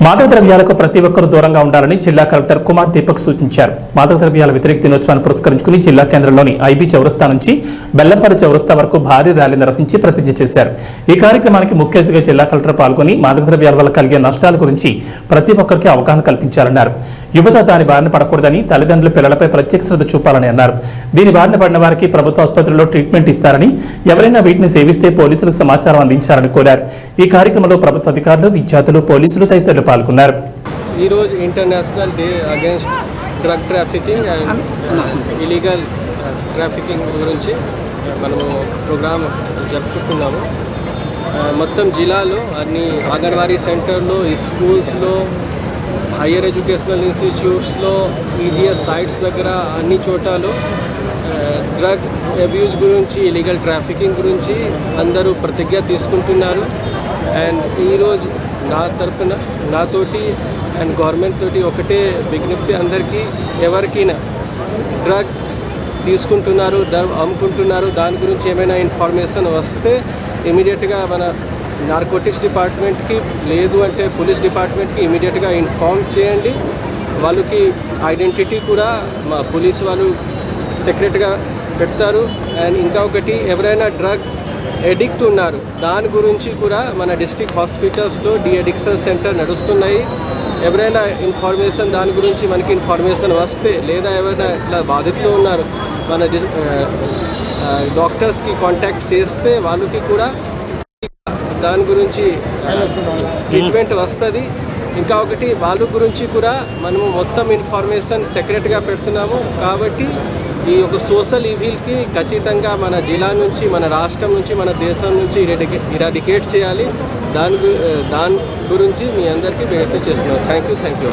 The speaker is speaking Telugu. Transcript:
మాదక ద్రవ్యాలకు ప్రతి ఒక్కరూ దూరంగా ఉండాలని జిల్లా కలెక్టర్ కుమార్ దీపక్ సూచించారు. మాదక ద్రవ్యాల వ్యతిరేక దినోత్సవాన్ని పురస్కరించుకుని జిల్లా కేంద్రంలోని ఐబీ చౌరస్తా నుంచి బెల్లంపల్లి చౌరస్తా వరకు భారీ ర్యాలీ నిర్వహించి ప్రతిజ్ఞ చేశారు. ఈ కార్యక్రమానికి ముఖ్య అతిథిగా జిల్లా కలెక్టర్ పాల్గొని మాదక ద్రవ్యాల వల్ల కలిగే నష్టాల గురించి ప్రతి ఒక్కరికి అవగాహన కల్పించాలన్నారు. యువత దాని బారిన పడకూడదని, తల్లిదండ్రులు పిల్లలపై ప్రత్యేక శ్రద్ధ చూపాలని అన్నారు. దీని బారిన పడిన వారికి ప్రభుత్వ ఆసుపత్రుల్లో ట్రీట్మెంట్ ఇస్తారని, ఎవరైనా వీటిని సేవిస్తే పోలీసులకు సమాచారం అందించాలని కోరారు. ఈ కార్యక్రమంలో ప్రభుత్వ అధికారులు, విద్యార్థులు, పోలీసులు తదితరులు పాల్గొన్నారు. ఈ రోజు international day against drug trafficking and illegal trafficking గురించి మనము ప్రోగ్రామ్ జరుపుకుంటున్నాము. మొత్తం జిల్లాలో అన్ని అంగన్వాడీ సెంటర్లో, ఈ స్కూల్స్లో, హయ్యర్ ఎడ్యుకేషనల్ ఇన్స్టిట్యూట్స్లో, ఈజీఎస్ సైట్స్ దగ్గర అన్ని చోటాలు డ్రగ్ అబ్యూస్ గురించి, ఇలీగల్ ట్రాఫికింగ్ గురించి అందరూ ప్రతిజ్ఞ తీసుకుంటున్నారు. అండ్ ఈరోజు నా తరపున నాతోటి అండ్ గవర్నమెంట్ తోటి ఒకటే విజ్ఞప్తి, అందరికీ ఎవరికైనా డ్రగ్ తీసుకుంటున్నారు, అమ్ముకుంటున్నారు, దాని గురించి ఏమైనా ఇన్ఫర్మేషన్ వస్తే ఇమీడియట్గా మన నార్కోటిక్స్ డిపార్ట్మెంట్కి, లేదు అంటే పోలీస్ డిపార్ట్మెంట్కి ఇమీడియట్గా ఇన్ఫార్మ్ చేయండి. వాళ్ళకి ఐడెంటిటీ కూడా మా పోలీస్ వాళ్ళు సెక్రెట్గా పెడతారు. అండ్ ఇంకా ఒకటి, ఎవరైనా డ్రగ్ ఎడిక్ట్ ఉన్నారు దాని గురించి కూడా మన డిస్ట్రిక్ట్ హాస్పిటల్స్లో డి అడిక్షన్ సెంటర్ నడుస్తున్నాయి. ఎవరైనా ఇన్ఫర్మేషన్ దాని గురించి మనకి ఇన్ఫర్మేషన్ వస్తే, లేదా ఎవరైనా ఇట్లా బాధితులు ఉన్నారు మన డాక్టర్స్కి కాంటాక్ట్ చేస్తే వాళ్ళకి కూడా దాని గురించి ట్రీట్మెంట్ వస్తుంది. ఇంకా ఒకటి, వాళ్ళ గురించి కూడా మనము మొత్తం ఇన్ఫర్మేషన్ సెక్రెట్గా పెడుతున్నాము. కాబట్టి ఈ యొక్క సోషల్ ఈవిల్కి ఖచ్చితంగా మన జిల్లా నుంచి, మన రాష్ట్రం నుంచి, మన దేశం నుంచి ఇరాడికేట్ చేయాలి. దాని గురించి మీ అందరికీ విజ్ఞప్తి చేస్తున్నాను. Thank you.